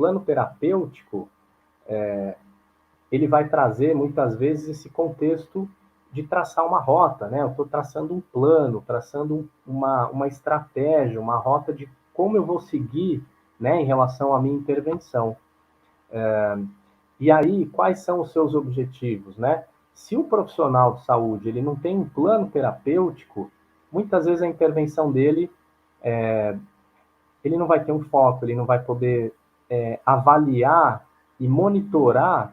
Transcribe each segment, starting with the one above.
plano terapêutico, ele vai trazer, muitas vezes, esse contexto de traçar uma rota, né? Eu estou traçando um plano, traçando uma estratégia, uma rota de como eu vou seguir, né, em relação à minha intervenção. E aí, quais são os seus objetivos, né? Se o profissional de saúde ele não tem um plano terapêutico, muitas vezes a intervenção dele, ele não vai ter um foco, ele não vai poder avaliar e monitorar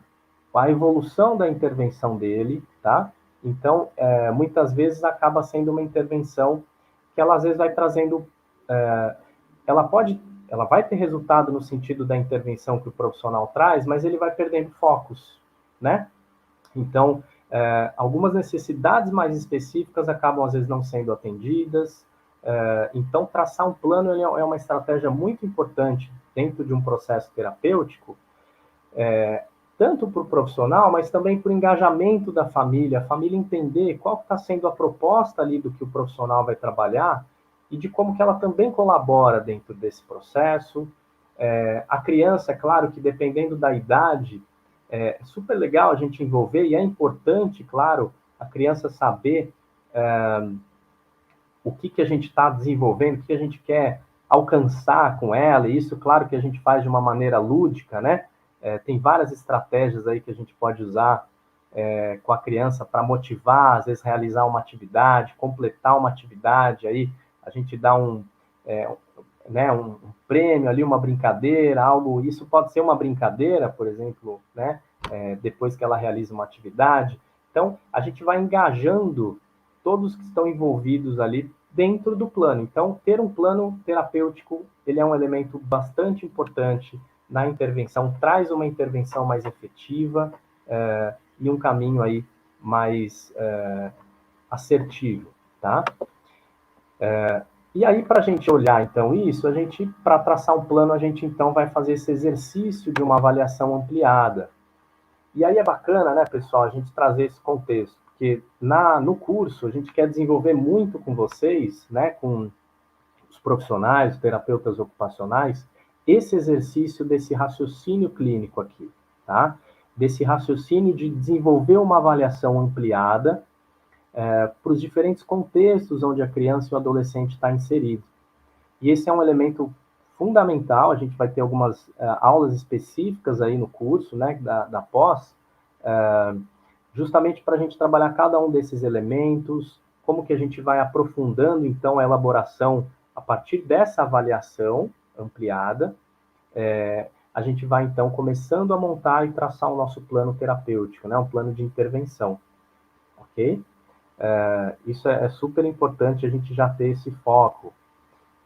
a evolução da intervenção dele, tá? Então, muitas vezes acaba sendo uma intervenção que ela às vezes vai trazendo, ela vai ter resultado no sentido da intervenção que o profissional traz, mas ele vai perdendo focos, né? Então, algumas necessidades mais específicas acabam às vezes não sendo atendidas. Então, traçar um plano é uma estratégia muito importante dentro de um processo terapêutico, tanto para o profissional, mas também para o engajamento da família, a família entender qual está sendo a proposta ali do que o profissional vai trabalhar e de como que ela também colabora dentro desse processo. A criança, é claro que dependendo da idade, é super legal a gente envolver, e é importante, claro, a criança saber o que a gente está desenvolvendo, o que a gente quer alcançar com ela, e isso, claro, que a gente faz de uma maneira lúdica, né? Tem várias estratégias aí que a gente pode usar com a criança para motivar, às vezes realizar uma atividade, completar uma atividade, aí a gente dá né, um prêmio ali, uma brincadeira, algo, isso pode ser uma brincadeira, por exemplo, né, depois que ela realiza uma atividade. Então, a gente vai engajando todos que estão envolvidos ali dentro do plano. Então, ter um plano terapêutico, ele é um elemento bastante importante na intervenção, traz uma intervenção mais efetiva e um caminho aí mais assertivo, tá? E aí, para a gente olhar, então, isso, para traçar um plano, a gente, então, vai fazer esse exercício de uma avaliação ampliada. E aí é bacana, né, pessoal, a gente trazer esse contexto, porque no curso a gente quer desenvolver muito com vocês, né, com os profissionais, os terapeutas ocupacionais, esse exercício desse raciocínio clínico aqui, tá? Desse raciocínio de desenvolver uma avaliação ampliada para os diferentes contextos onde a criança e o adolescente está inserido. E esse é um elemento fundamental, a gente vai ter algumas aulas específicas aí no curso, né, da pós, justamente para a gente trabalhar cada um desses elementos, como que a gente vai aprofundando, então, a elaboração a partir dessa avaliação ampliada, a gente vai, então, começando a montar e traçar o nosso plano terapêutico, né, um plano de intervenção, ok? Isso é super importante a gente já ter esse foco,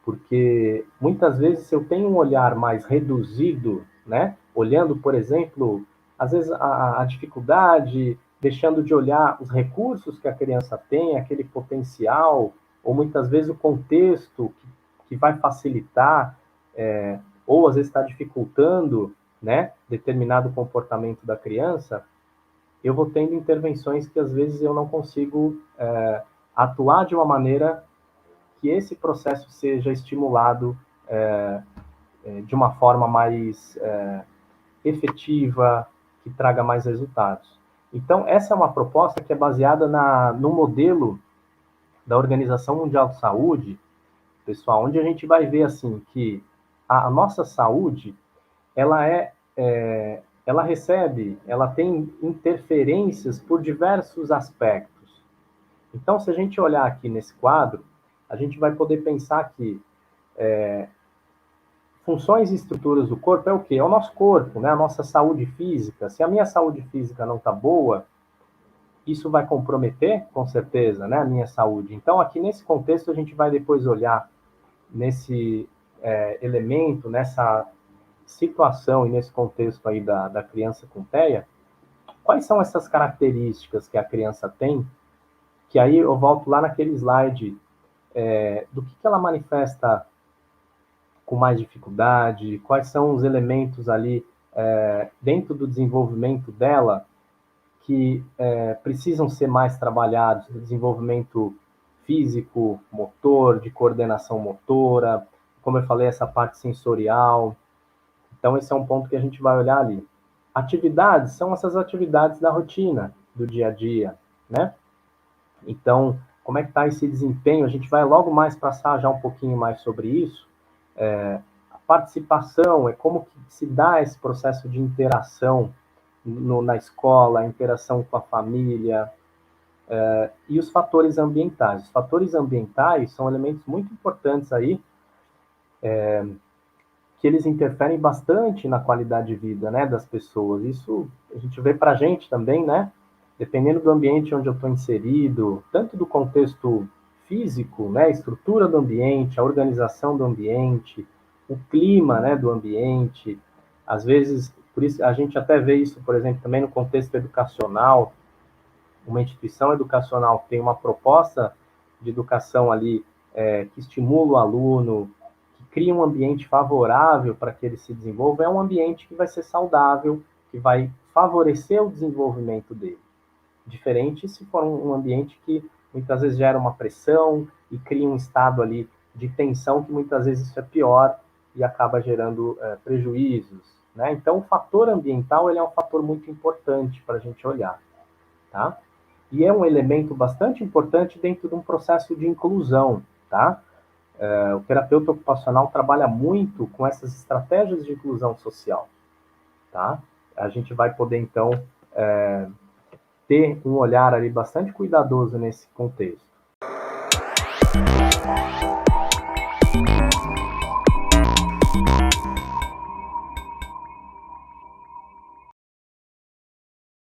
porque muitas vezes se eu tenho um olhar mais reduzido, né, olhando, por exemplo, às vezes a dificuldade, deixando de olhar os recursos que a criança tem, aquele potencial, ou muitas vezes o contexto que vai facilitar, ou às vezes está dificultando, né, determinado comportamento da criança, eu vou tendo intervenções que às vezes eu não consigo atuar de uma maneira que esse processo seja estimulado de uma forma mais efetiva, que traga mais resultados. Então, essa é uma proposta que é baseada no modelo da Organização Mundial de Saúde, pessoal, onde a gente vai ver assim que a nossa saúde, ela tem interferências por diversos aspectos. Então, se a gente olhar aqui nesse quadro, a gente vai poder pensar que funções e estruturas do corpo é o quê? É o nosso corpo, né? A nossa saúde física. Se a minha saúde física não está boa, isso vai comprometer, com certeza, né, a minha saúde. Então, aqui nesse contexto, a gente vai depois olhar nesse elemento, nessa situação e nesse contexto aí da criança com TEA, quais são essas características que a criança tem, que aí eu volto lá naquele slide do que ela manifesta com mais dificuldade, quais são os elementos ali dentro do desenvolvimento dela que precisam ser mais trabalhados, no desenvolvimento físico, motor, de coordenação motora, como eu falei, essa parte sensorial. Então, esse é um ponto que a gente vai olhar ali. Atividades são essas atividades da rotina, do dia a dia, né? Então, como é que está esse desempenho? A gente vai logo mais passar já um pouquinho mais sobre isso. A participação é como que se dá esse processo de interação na escola, a interação com a família, e os fatores ambientais. Os fatores ambientais são elementos muito importantes aí, que eles interferem bastante na qualidade de vida, né, das pessoas. Isso a gente vê para a gente também, né? Dependendo do ambiente onde eu estou inserido, tanto do contexto físico, né, a estrutura do ambiente, a organização do ambiente, o clima, né, do ambiente. Às vezes, por isso a gente até vê isso, por exemplo, também no contexto educacional. Uma instituição educacional tem uma proposta de educação ali que estimula o aluno, que cria um ambiente favorável para que ele se desenvolva, é um ambiente que vai ser saudável, que vai favorecer o desenvolvimento dele. Diferente se for um ambiente que muitas vezes gera uma pressão e cria um estado ali de tensão, que muitas vezes isso é pior e acaba gerando prejuízos, né? Então, o fator ambiental ele é um fator muito importante para a gente olhar, tá? E é um elemento bastante importante dentro de um processo de inclusão, tá? O terapeuta ocupacional trabalha muito com essas estratégias de inclusão social, tá? A gente vai poder, então, ter um olhar ali bastante cuidadoso nesse contexto.